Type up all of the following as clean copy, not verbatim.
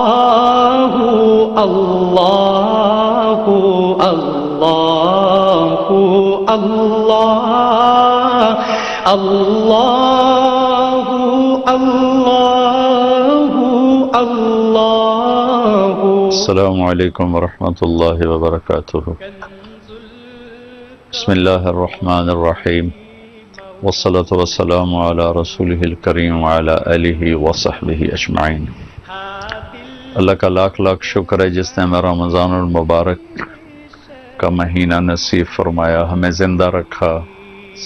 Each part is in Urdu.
اللہ اللہ اللہ اللہ اللہ اللہ۔ السلام علیکم ورحمۃ اللہ وبرکاتہ۔ بسم اللہ الرحمن الرحیم، والصلاة والسلام علی رسولہ الکریم وعلی آلہ وصحبہ اجمعین۔ اللہ کا لاکھ لاکھ شکر ہے جس نے ہمیں رمضان المبارک کا مہینہ نصیب فرمایا، ہمیں زندہ رکھا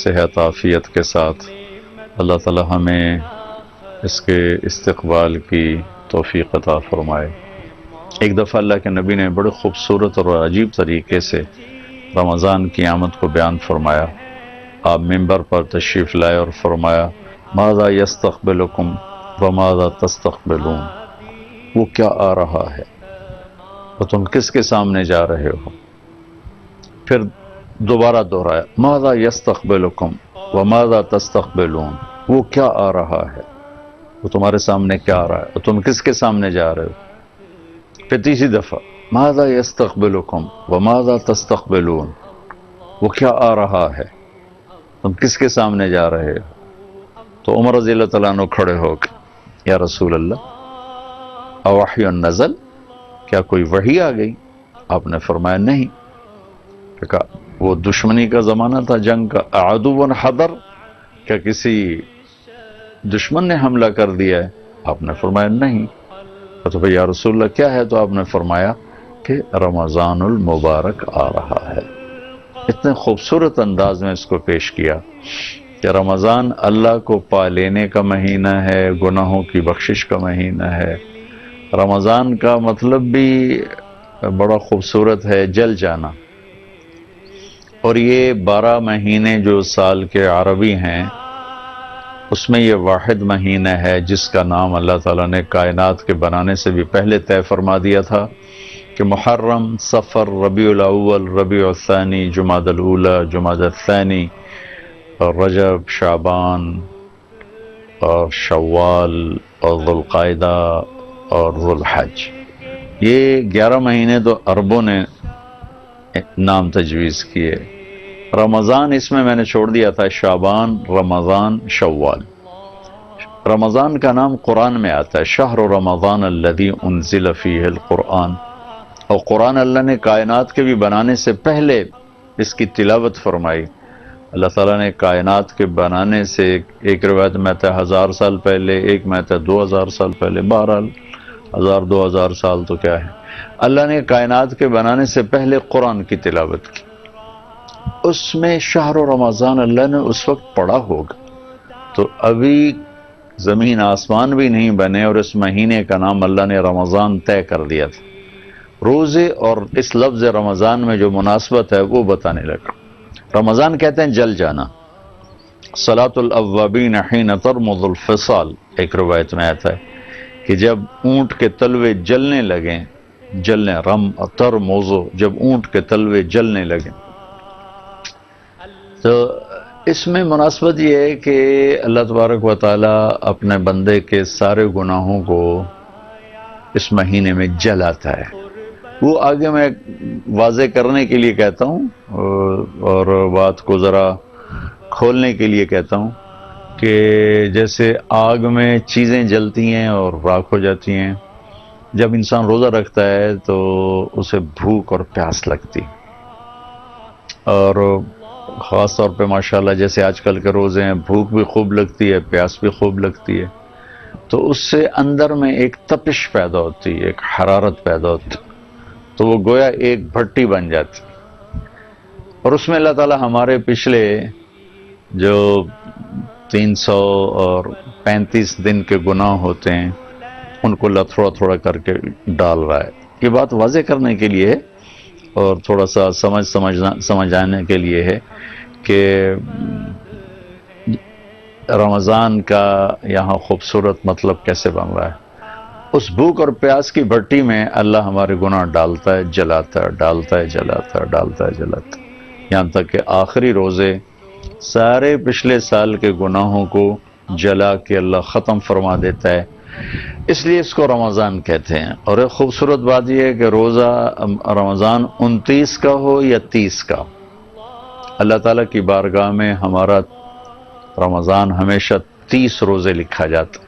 صحت عافیت کے ساتھ۔ اللہ تعالی ہمیں اس کے استقبال کی توفیق عطا فرمائے۔ ایک دفعہ اللہ کے نبی نے بڑے خوبصورت اور عجیب طریقے سے رمضان کی آمد کو بیان فرمایا۔ آپ ممبر پر تشریف لائے اور فرمایا، ماذا یستقبلکم وماذا تستقبلون، وہ کیا آ رہا ہے اور تم کس کے سامنے جا رہے ہو؟ پھر دوبارہ دہرایا، ماذا یستقبلکم وماذا تستقبلون، وہ کیا آ رہا ہے، وہ تمہارے سامنے کیا آ رہا ہے اور تم کس کے سامنے جا رہے ہو؟ پھر تیسری دفعہ، ماذا یستقبلکم وماذا تستقبلون، وہ کیا آ رہا ہے، تم کس کے سامنے جا رہے ہو؟ تو عمر رضی اللہ تعالیٰ عنہ کھڑے ہو کے، یا رسول اللہ اوحی نزل، کیا کوئی وحی آ گئی؟ آپ نے فرمایا نہیں۔ کہا وہ دشمنی کا زمانہ تھا، جنگ کا، عدو حضر، کیا کسی دشمن نے حملہ کر دیا ہے؟ آپ نے فرمایا نہیں۔ تو بھئی یا رسول اللہ کیا ہے؟ تو آپ نے فرمایا کہ رمضان المبارک آ رہا ہے۔ اتنے خوبصورت انداز میں اس کو پیش کیا کہ رمضان اللہ کو پا لینے کا مہینہ ہے، گناہوں کی بخشش کا مہینہ ہے۔ رمضان کا مطلب بھی بڑا خوبصورت ہے، جل جانا۔ اور یہ 12 مہینے جو سال کے عربی ہیں، اس میں یہ واحد مہینہ ہے جس کا نام اللہ تعالیٰ نے کائنات کے بنانے سے بھی پہلے طے فرما دیا تھا کہ محرم، صفر، ربیع الاول، ربیع الثانی، جمادی الاولی، جمادی الثانی، اور رجب، شعبان اور شوال اور ذوالقعدہ اور ذوالحج، یہ 11 مہینے تو عربوں نے نام تجویز کیے۔ رمضان اس میں نے چھوڑ دیا تھا، شعبان، رمضان، شوال۔ رمضان کا نام قرآن میں آتا ہے، شہر رمضان الذی انزل فیہ القرآن، اور قرآن اللہ نے کائنات کے بھی بنانے سے پہلے اس کی تلاوت فرمائی۔ اللہ تعالیٰ نے کائنات کے بنانے سے ایک روایت میں آتا ہے 1000 سال پہلے، ایک میں آتا ہے 2000 سال پہلے، بہرحال 1000-2000 سال تو کیا ہے، اللہ نے کائنات کے بنانے سے پہلے قرآن کی تلاوت کی۔ اس میں شہر رمضان اللہ نے اس وقت پڑھا ہوگا تو ابھی زمین آسمان بھی نہیں بنے، اور اس مہینے کا نام اللہ نے رمضان طے کر دیا تھا۔ روزے اور اس لفظ رمضان میں جو مناسبت ہے وہ بتانے لگا۔ رمضان کہتے ہیں جل جانا۔ صلاۃ الاوابین حین ترمض الفصال، ایک روایت میں آتا ہے کہ جب اونٹ کے تلوے جلنے لگیں، ترمض، جب اونٹ کے تلوے جلنے لگیں، تو اس میں مناسبت یہ ہے کہ اللہ تبارک و تعالی اپنے بندے کے سارے گناہوں کو اس مہینے میں جلاتا ہے۔ وہ آگے میں واضح کرنے کے لیے کہتا ہوں اور بات کو ذرا کھولنے کے لیے کہتا ہوں کہ جیسے آگ میں چیزیں جلتی ہیں اور راکھ ہو جاتی ہیں، جب انسان روزہ رکھتا ہے تو اسے بھوک اور پیاس لگتی، اور خاص طور پہ ماشاءاللہ جیسے آج کل کے روزے ہیں، بھوک بھی خوب لگتی ہے، پیاس بھی خوب لگتی ہے، تو اس سے اندر میں ایک تپش پیدا ہوتی ہے، ایک حرارت پیدا ہوتی، تو وہ گویا ایک بھٹی بن جاتی، اور اس میں اللہ تعالیٰ ہمارے پچھلے جو 335 دن کے گناہ ہوتے ہیں ان کو اللہ تھوڑا تھوڑا کر کے ڈال رہا ہے۔ یہ بات واضح کرنے کے لیے ہے اور تھوڑا سا سمجھ آنے کے لیے ہے کہ رمضان کا یہاں خوبصورت مطلب کیسے بن رہا ہے۔ اس بھوک اور پیاس کی بھٹی میں اللہ ہمارے گناہ ڈالتا ہے، جلاتا ہے، ڈالتا ہے، جلاتا ہے، ڈالتا ہے، جلاتا ہے، یہاں تک کہ آخری روزے سارے پچھلے سال کے گناہوں کو جلا کے اللہ ختم فرما دیتا ہے۔ اس لیے اس کو رمضان کہتے ہیں۔ اور ایک خوبصورت بات یہ ہے کہ روزہ رمضان 29 کا ہو یا 30 کا، اللہ تعالیٰ کی بارگاہ میں ہمارا رمضان ہمیشہ 30 روزے لکھا جاتا،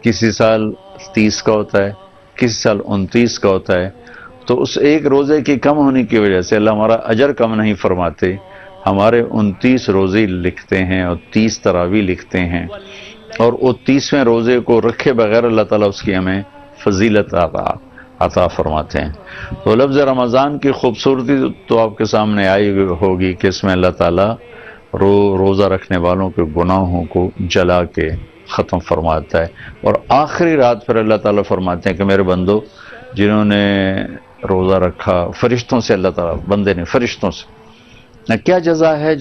کسی سال 30 کا ہوتا ہے، کسی سال 29 کا ہوتا ہے۔ تو اس ایک روزے کی کم ہونے کی وجہ سے اللہ ہمارا اجر کم نہیں فرماتے، ہمارے 29 روزے لکھتے ہیں اور 30 تراویح لکھتے ہیں، اور وہ 30ویں روزے کو رکھے بغیر اللہ تعالیٰ اس کی ہمیں فضیلت عطا فرماتے ہیں۔ تو لفظ رمضان کی خوبصورتی تو آپ کے سامنے آئی ہوگی کہ اس میں اللہ تعالیٰ روزہ رکھنے والوں کے گناہوں کو جلا کے ختم فرماتا ہے، اور آخری رات پھر اللہ تعالیٰ فرماتے ہیں کہ میرے بندو جنہوں نے روزہ رکھا، فرشتوں سے اللہ تعالیٰ، بندے نے فرشتوں سے، کیا جزا ہے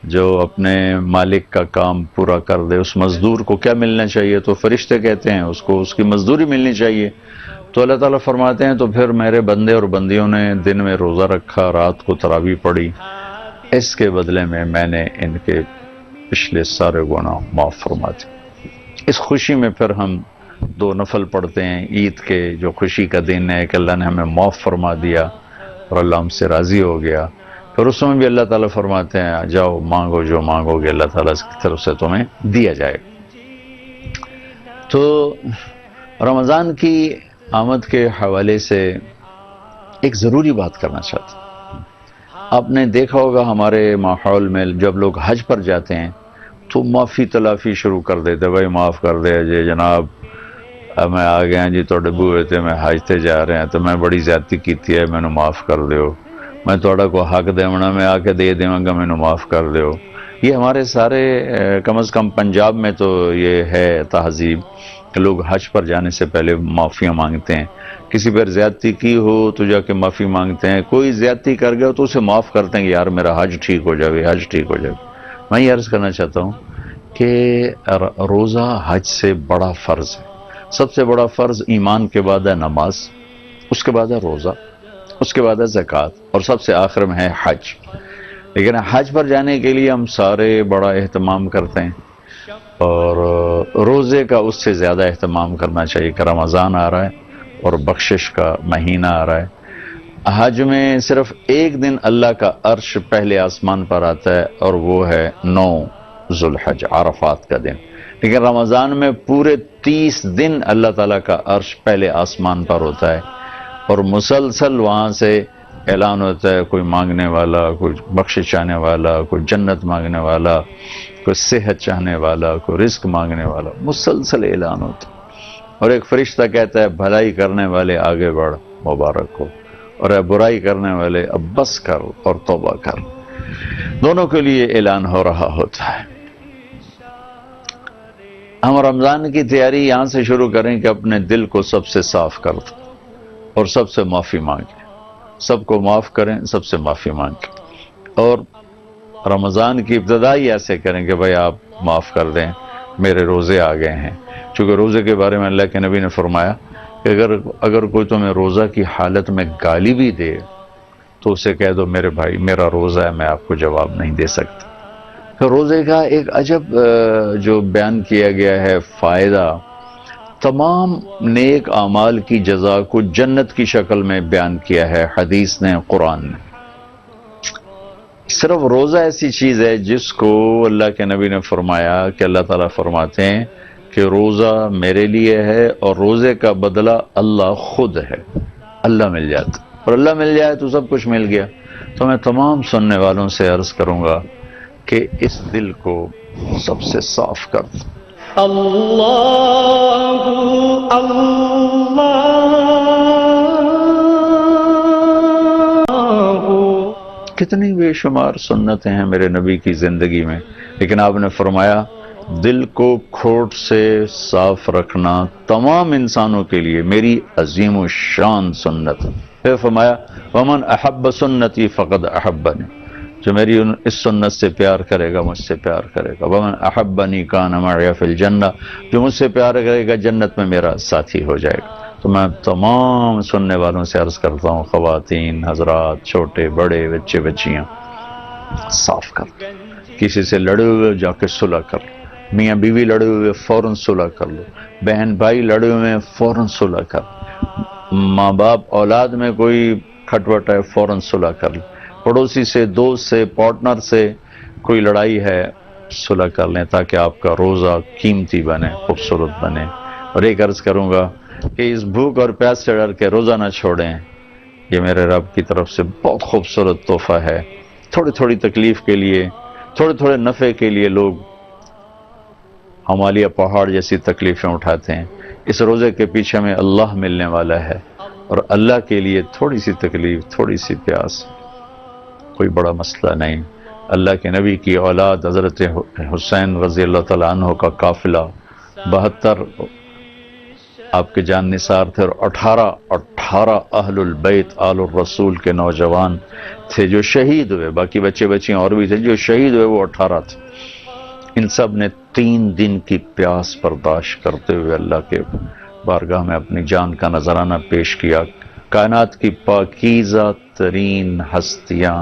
جو اپنے مالک کا کام پورا کر دے، اس مزدور کو کیا ملنا چاہیے؟ تو فرشتے کہتے ہیں اس کو اس کی مزدوری ملنی چاہیے۔ تو اللہ تعالیٰ فرماتے ہیں تو پھر میرے بندے اور بندیوں نے دن میں روزہ رکھا، رات کو تراویح پڑھی، اس کے بدلے میں نے ان کے پچھلے سارے گناہ معاف فرما دی۔ اس خوشی میں پھر ہم 2 نفل پڑھتے ہیں عید کے، جو خوشی کا دن ہے کہ اللہ نے ہمیں معاف فرما دیا اور اللہ ہم سے راضی ہو گیا۔ پھر اس میں بھی اللہ تعالیٰ فرماتے ہیں جاؤ مانگو، جو مانگو گے اللہ تعالیٰ کی طرف سے تمہیں دیا جائے۔ تو رمضان کی آمد کے حوالے سے ایک ضروری بات کرنا چاہتا ہوں۔ آپ نے دیکھا ہوگا ہمارے ماحول میں جب لوگ حج پر جاتے ہیں تو معافی تلافی شروع کر دیتے، بھائی معاف کر دے جی جناب، میں آ گیا جی توڑے بوئے تھے، میں حج تے جا رہے ہیں تو میں بڑی زیادتی کیتی ہے، میں نے معاف کر دیو، میں توڑا کو حق دیونا میں آ کے دے دیواں گا، میں نے معاف کر دیو۔ یہ ہمارے سارے کم از کم پنجاب میں تو یہ ہے تہذیب کہ لوگ حج پر جانے سے پہلے معافیاں مانگتے ہیں، کسی پر زیادتی کی ہو تو جا کے معافی مانگتے ہیں، کوئی زیادتی کر گیا تو اسے معاف کرتے ہیں کہ یار میرا حج ٹھیک ہو جائے، حج ٹھیک ہو جائے۔ میں یہ عرض کرنا چاہتا ہوں کہ روزہ حج سے بڑا فرض ہے۔ سب سے بڑا فرض ایمان کے بعد ہے نماز، اس کے بعد ہے روزہ، اس کے بعد ہے زکوٰۃ، اور سب سے آخر میں ہے حج۔ لیکن حج پر جانے کے لیے ہم سارے بڑا اہتمام کرتے ہیں، اور روزے کا اس سے زیادہ اہتمام کرنا چاہیے کہ رمضان آ رہا ہے اور بخشش کا مہینہ آ رہا ہے۔ حج میں صرف ایک دن اللہ کا عرش پہلے آسمان پر آتا ہے اور وہ ہے 9 ذوالحج، عرفات کا دن، لیکن رمضان میں پورے 30 دن اللہ تعالیٰ کا عرش پہلے آسمان پر ہوتا ہے، اور مسلسل وہاں سے اعلان ہوتا ہے، کوئی مانگنے والا، کوئی بخشش چاہنے والا، کوئی جنت مانگنے والا، کوئی صحت چاہنے والا، کوئی رزق مانگنے والا، مسلسل اعلان ہوتا ہے۔ اور ایک فرشتہ کہتا ہے بھلائی کرنے والے آگے بڑھ، مبارک ہو، اور اے برائی کرنے والے اب بس کر اور توبہ کر۔ دونوں کے لیے اعلان ہو رہا ہوتا ہے۔ ہم رمضان کی تیاری یہاں سے شروع کریں کہ اپنے دل کو سب سے صاف کر دیں اور سب سے معافی مانگیں، سب کو معاف کریں، سب سے معافی مانگیں، اور رمضان کی ابتدائی ایسے کریں کہ بھائی آپ معاف کر دیں، میرے روزے آ گئے ہیں۔ چونکہ روزے کے بارے میں اللہ کے نبی نے فرمایا کہ اگر کوئی تمہیں روزہ کی حالت میں گالی بھی دے تو اسے کہہ دو میرے بھائی میرا روزہ ہے، میں آپ کو جواب نہیں دے سکتا۔ پھر روزے کا ایک عجب جو بیان کیا گیا ہے فائدہ، تمام نیک اعمال کی جزا کو جنت کی شکل میں بیان کیا ہے حدیث نے، قرآن نے۔ صرف روزہ ایسی چیز ہے جس کو اللہ کے نبی نے فرمایا کہ اللہ تعالیٰ فرماتے ہیں کہ روزہ میرے لیے ہے اور روزے کا بدلہ اللہ خود ہے۔ اللہ مل جاتا، اور اللہ مل جائے تو سب کچھ مل گیا۔ تو میں تمام سننے والوں سے عرض کروں گا کہ اس دل کو سب سے صاف کر دیں۔ اللہ کتنی بے شمار سنتیں ہیں میرے نبی کی زندگی میں، لیکن آپ نے فرمایا دل کو کھوٹ سے صاف رکھنا تمام انسانوں کے لیے میری عظیم و شان سنت ہے۔ پھر فرمایا ومن احب سنتی فقد احبنی، جو میری اس سنت سے پیار کرے گا مجھ سے پیار کرے گا۔ ومن احبنی کان معی فی الجنہ، جو مجھ سے پیار کرے گا جنت میں میرا ساتھی ہو جائے گا۔ تو میں تمام سننے والوں سے عرض کرتا ہوں، خواتین، حضرات، چھوٹے بڑے، بچے بچیاں، صاف کر، کسی سے لڑے ہوئے جا کے صلح کر، میاں بیوی لڑے ہوئے فوراً صلح کر لو، بہن بھائی لڑے ہوئے فوراً صلح کر لو، ماں باپ اولاد میں کوئی کھٹوٹ ہے فوراً صلح کر لو، پڑوسی سے، دوست سے، پارٹنر سے کوئی لڑائی ہے صلح کر لیں تاکہ آپ کا روزہ قیمتی بنے، خوبصورت بنے۔ اور ایک عرض کروں گا کہ اس بھوک اور پیاس سے ڈر کے روزہ نہ چھوڑیں، یہ میرے رب کی طرف سے بہت خوبصورت تحفہ ہے۔ تھوڑی تھوڑی تکلیف کے لیے، تھوڑے تھوڑے نفع کے لیے لوگ ہمالیہ پہاڑ جیسی تکلیفیں اٹھاتے ہیں، اس روزے کے پیچھے ہمیں اللہ ملنے والا ہے، اور اللہ کے لیے تھوڑی سی تکلیف، تھوڑی سی پیاس کوئی بڑا مسئلہ نہیں۔ اللہ کے نبی کی اولاد حضرت حسین رضی اللہ تعالیٰ عنہ کا قافلہ 72 آپ کے جان نثار تھے، اور 18 اہل البیت آل الرسول کے نوجوان تھے جو شہید ہوئے، باقی بچے بچیاں اور بھی تھے، جو شہید ہوئے وہ 18 تھے۔ ان سب نے 3 دن کی پیاس برداشت کرتے ہوئے اللہ کے بارگاہ میں اپنی جان کا نذرانہ پیش کیا۔ کائنات کی پاکیزہ ترین ہستیاں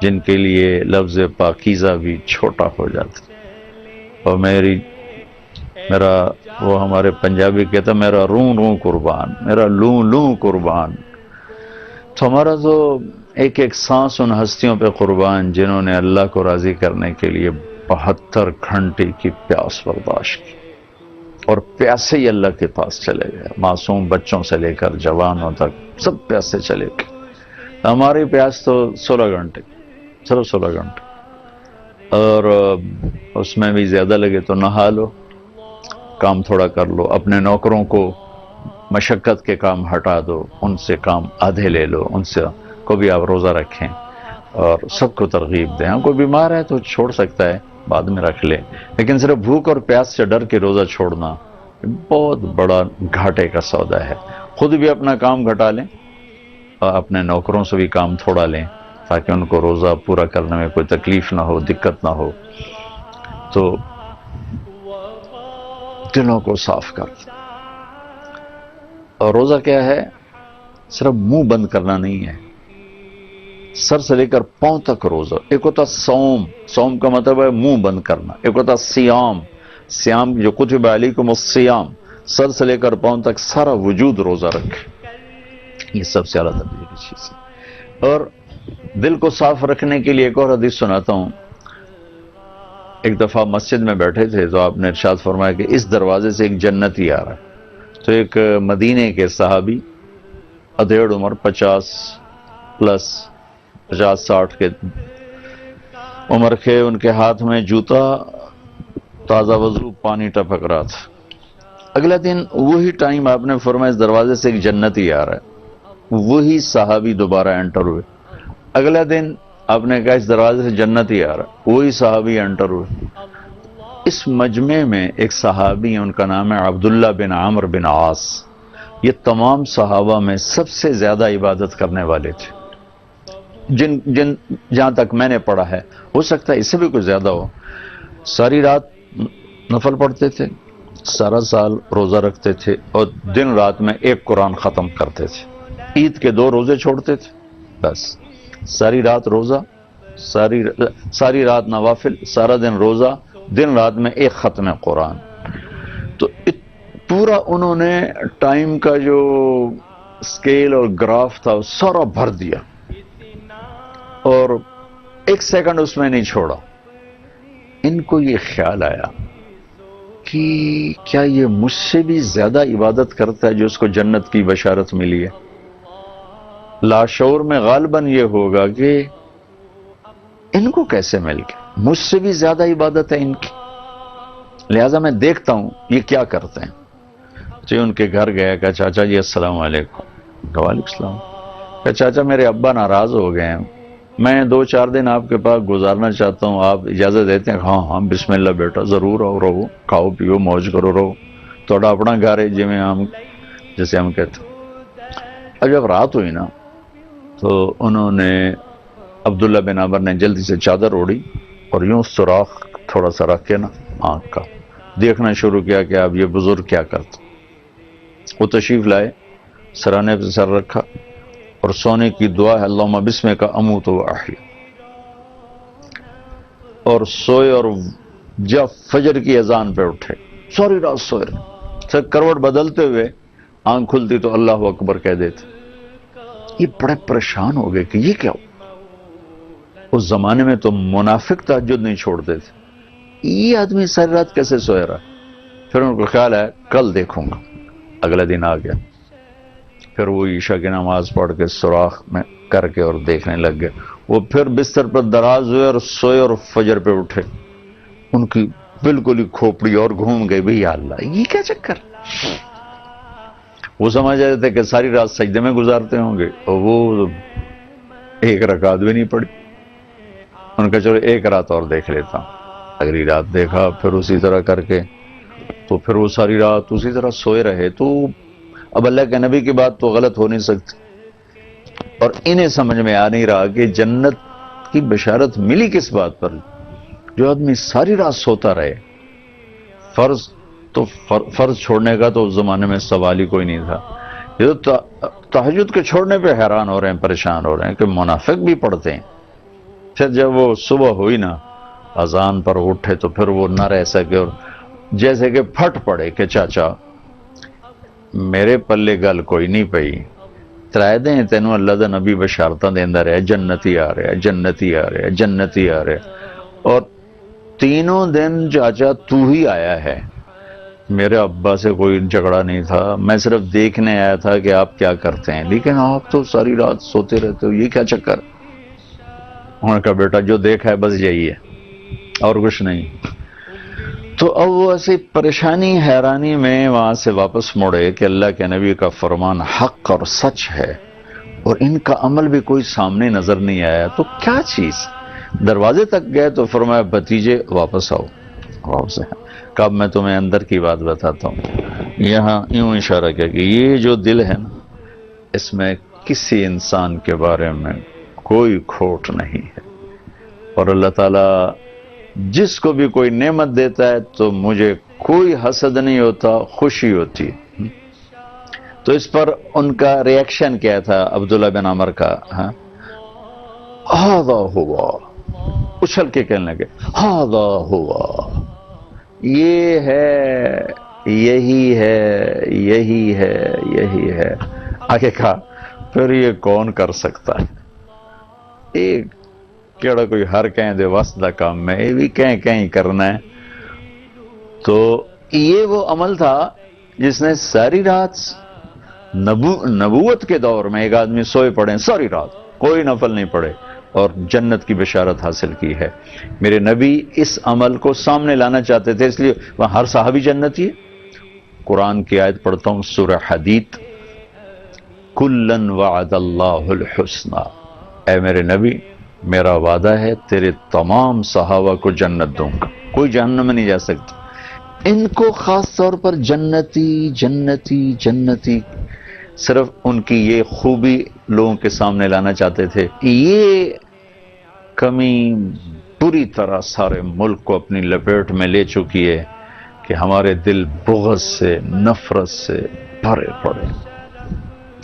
جن کے لیے لفظ پاکیزہ بھی چھوٹا ہو جاتا، اور میرا وہ ہمارے پنجابی کہتا میرا روں روں قربان، میرا لوں لوں قربان، تو ہمارا تو ایک ایک سانس ان ہستیوں پہ قربان جنہوں نے اللہ کو راضی کرنے کے لیے 72 گھنٹے کی پیاس برداشت کی، اور پیاسے ہی اللہ کے پاس چلے گئے، معصوم بچوں سے لے کر جوانوں تک سب پیاسے چلے گئے۔ ہماری پیاس تو 16 گھنٹے، صرف 16 گھنٹے، اور اس میں بھی زیادہ لگے تو نہا لو، کام تھوڑا کر لو، اپنے نوکروں کو مشقت کے کام ہٹا دو، ان سے کام آدھے لے لو، ان سے کو بھی آپ روزہ رکھیں، اور سب کو ترغیب دیں۔ کوئی بیمار ہے تو چھوڑ سکتا ہے، بعد میں رکھ لے، لیکن صرف بھوک اور پیاس سے ڈر کے روزہ چھوڑنا بہت بڑا گھاٹے کا سودا ہے۔ خود بھی اپنا کام گھٹا لیں اور اپنے نوکروں سے بھی کام تھوڑا لیں تاکہ ان کو روزہ پورا کرنے میں کوئی تکلیف نہ ہو، دقت نہ ہو۔ تو دلوں کو صاف کر دیں۔ اور روزہ کیا ہے؟ صرف منہ بند کرنا نہیں ہے، سر سے لے کر پاؤں تک روزہ۔ ایک ہوتا سوم، سوم کا مطلب ہے منہ بند کرنا، ایک ہوتا سیام، سیام جو کتب علیکم الصیام، سر سے لے کر پاؤں تک سارا وجود روزہ رکھے، یہ سب سے اعلیٰ درجے کی چیز ہے۔ اور دل کو صاف رکھنے کے لیے ایک اور حدیث سناتا ہوں۔ ایک دفعہ مسجد میں بیٹھے تھے تو آپ نے ارشاد فرمایا کہ اس دروازے سے ایک جنتی آ رہا ہے۔ تو ایک مدینے کے صحابی، ادھیڑ عمر 50 پلس، 50-60 کے عمر کے، ان کے ہاتھ میں جوتا، تازہ وضو، پانی ٹپک رہا تھا۔ اگلا دن وہی ٹائم آپ نے فرمایا اس دروازے سے ایک جنتی آ رہا ہے، وہی صحابی دوبارہ انٹر ہوئے۔ اگلا دن آپ نے کہا اس دروازے سے جنتی آ رہا ہے، وہی صحابی انٹر ہوئے۔ اس مجمع میں ایک صحابی ہیں، ان کا نام ہے عبداللہ بن عمرو بن عاص، یہ تمام صحابہ میں سب سے زیادہ عبادت کرنے والے تھے، جہاں تک میں نے پڑھا ہے، ہو سکتا ہے اس سے بھی کچھ زیادہ ہو۔ ساری رات نفل پڑھتے تھے، سارا سال روزہ رکھتے تھے، اور دن رات میں ایک قرآن ختم کرتے تھے۔ عید کے 2 روزے چھوڑتے تھے، بس ساری رات روزہ، ساری رات نوافل، سارا دن روزہ، دن رات میں ایک ختم قرآن۔ تو پورا انہوں نے ٹائم کا جو سکیل اور گراف تھا وہ سارا بھر دیا، اور 1 سیکنڈ اس میں نہیں چھوڑا۔ ان کو یہ خیال آیا کہ کیا یہ مجھ سے بھی زیادہ عبادت کرتا ہے جو اس کو جنت کی بشارت ملی ہے؟ لاشعور میں غالباً یہ ہوگا کہ ان کو کیسے مل گیا، مجھ سے بھی زیادہ عبادت ہے ان کی، لہٰذا میں دیکھتا ہوں یہ کیا کرتے ہیں۔ تو ان کے گھر گیا، کہا چاچا جی السلام علیکم۔ وعلیکم السلام۔ کہا چاچا میرے ابا ناراض ہو گئے ہیں، میں 2-4 دن آپ کے پاس گزارنا چاہتا ہوں، آپ اجازت دیتے ہیں؟ ہاں ہاں بسم اللہ بیٹا، ضرور آؤ، رہو، کھاؤ پیو، موج کرو، رہو، تھوڑا اپنا گھر ہے جیسے ہم کہتے ہیں۔ اب جب رات ہوئی نا تو انہوں نے، عبداللہ بن عمر نے جلدی سے چادر اوڑھی اور یوں سوراخ تھوڑا سا رکھ کے نا آنکھ کا دیکھنا شروع کیا کہ اب یہ بزرگ کیا کرتا۔ وہ تشریف لائے، سرانے پہ سر رکھا اور سونے کی دعا ہے اللہم بسمک اموت و احیا، اور سوئے اور جب فجر کی اذان پہ اٹھے، ساری رات سوئے رہے، پھر کروٹ بدلتے ہوئے آنکھ کھلتی تو اللہ اکبر کہہ دیتے۔ یہ بڑے پریشان ہو گئے کہ یہ کیا ہو۔ اس زمانے میں تو منافق تہجد نہیں چھوڑتے تھے، یہ آدمی ساری رات کیسے سوئے رہا؟ پھر ان کو خیال ہے کل دیکھوں گا۔ اگلے دن آ گیا، پھر وہ عشاء کی نماز پڑھ کے سوراخ میں کر کے اور دیکھنے لگ گئے۔ وہ پھر بستر پر دراز ہوئے اور سوئے اور فجر پہ اٹھے، ان کی بالکل ہی کھوپڑی اور گھوم گئی، بھئی یا اللہ یہ کیا چکر۔ وہ سمجھ رہے تھے کہ ساری رات سجدے میں گزارتے ہوں گے، اور وہ ایک رکعت بھی نہیں پڑی۔ ان کا چلو ایک رات اور دیکھ لیتا ہوں۔ اگلی رات دیکھا پھر اسی طرح کر کے، تو پھر وہ ساری رات اسی طرح سوئے رہے۔ تو اب اللہ کے نبی کی بات تو غلط ہو نہیں سکتی، اور انہیں سمجھ میں آ نہیں رہا کہ جنت کی بشارت ملی کس بات پر، جو آدمی ساری رات سوتا رہے۔ فرض چھوڑنے کا تو اس زمانے میں سوال ہی کوئی نہیں تھا۔ یہ تو تہجد کے چھوڑنے پہ حیران ہو رہے ہیں، پریشان ہو رہے ہیں کہ منافق بھی پڑھتے ہیں۔ پھر جب وہ صبح ہوئی نا، اذان پر اٹھے تو پھر وہ نہ رہ سکے، اور جیسے کہ پھٹ پڑے کہ چاچا میرے پلے گل کوئی نہیں پئی، ترائے دیں تینوں اللہ دا نبی بشارتاں دیندا رہے، جنتی آ رہے، جنتی آ رہے، جنتی آ رہے، اور تینوں دن چاچا تو ہی آیا ہے، میرے ابا سے کوئی جھگڑا نہیں تھا، میں صرف دیکھنے آیا تھا کہ آپ کیا کرتے ہیں، لیکن آپ تو ساری رات سوتے رہتے ہو، یہ کیا چکر؟ انہوں نے کہا بیٹا جو دیکھا ہے بس یہی ہے اور کچھ نہیں۔ تو اب وہ ایسی پریشانی حیرانی میں وہاں سے واپس مڑے کہ اللہ کے نبی کا فرمان حق اور سچ ہے، اور ان کا عمل بھی کوئی سامنے نظر نہیں آیا، تو کیا چیز؟ دروازے تک گئے تو فرمایا بھتیجے واپس آؤ، واپس آئے۔ کب میں تمہیں اندر کی بات بتاتا ہوں، یہاں یوں اشارہ کیا کہ یہ جو دل ہے نا، اس میں کسی انسان کے بارے میں کوئی کھوٹ نہیں ہے، اور اللہ تعالیٰ جس کو بھی کوئی نعمت دیتا ہے تو مجھے کوئی حسد نہیں ہوتا، خوشی ہوتی۔ تو اس پر ان کا ریاکشن کیا تھا عبداللہ بن عمر کا؟ ہاذا ہوا، اچھل کے کہنے لگے ہاذا ہوا، یہ ہے، یہی ہے، یہی ہے، یہی ہے۔ آگے کہا پھر یہ کون کر سکتا ہے؟ ایک کیڑا کوئی ہر کہیں دے واسطہ کام میں، یہ بھی کہیں کرنا ہے۔ تو یہ وہ عمل تھا جس نے ساری رات نبوت کے دور میں ایک آدمی سوئے پڑے ساری رات، کوئی نفل نہیں پڑے، اور جنت کی بشارت حاصل کی ہے۔ میرے نبی اس عمل کو سامنے لانا چاہتے تھے، اس لیے وہاں ہر صحابی جنتی ہے۔ قرآن کی آیت پڑھتا ہوں، سورہ حدید، کلن وعد اللہ الحسنى، اے میرے نبی میرا وعدہ ہے تیرے تمام صحابہ کو جنت دوں گا، کوئی جہنم میں نہیں جا سکتا۔ ان کو خاص طور پر جنتی جنتی جنتی، صرف ان کی یہ خوبی لوگوں کے سامنے لانا چاہتے تھے۔ یہ کمی پوری طرح سارے ملک کو اپنی لپیٹ میں لے چکی ہے کہ ہمارے دل بغض سے، نفرت سے بھرے پڑے۔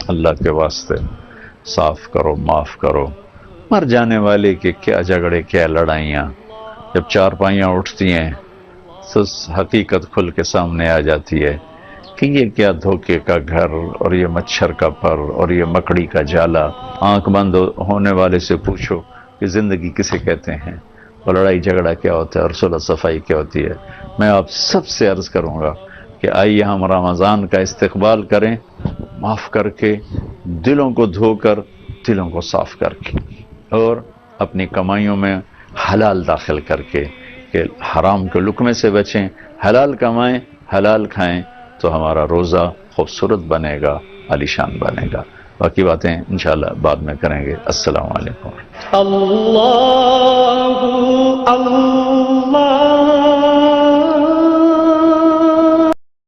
اللہ کے واسطے صاف کرو، معاف کرو۔ مر جانے والے کے کیا جھگڑے، کیا لڑائیاں، جب چارپائیاں اٹھتی ہیں تو حقیقت کھل کے سامنے آ جاتی ہے کہ یہ کیا دھوکے کا گھر، اور یہ مچھر کا پر، اور یہ مکڑی کا جالا۔ آنکھ بند ہونے والے سے پوچھو کہ زندگی کسے کہتے ہیں، اور لڑائی جھگڑا کیا ہوتا ہے، اور صلح صفائی کیا ہوتی ہے۔ میں آپ سب سے عرض کروں گا کہ آئیے ہم رمضان کا استقبال کریں، معاف کر کے، دلوں کو دھو کر، دلوں کو صاف کر کے، اور اپنی کمائیوں میں حلال داخل کر کے، کہ حرام کے لقمے سے بچیں، حلال کمائیں، حلال کھائیں، تو ہمارا روزہ خوبصورت بنے گا، عالیشان بنے گا۔ باقی باتیں انشاءاللہ بعد میں کریں گے۔ السلام علیکم۔ اللہ اللہ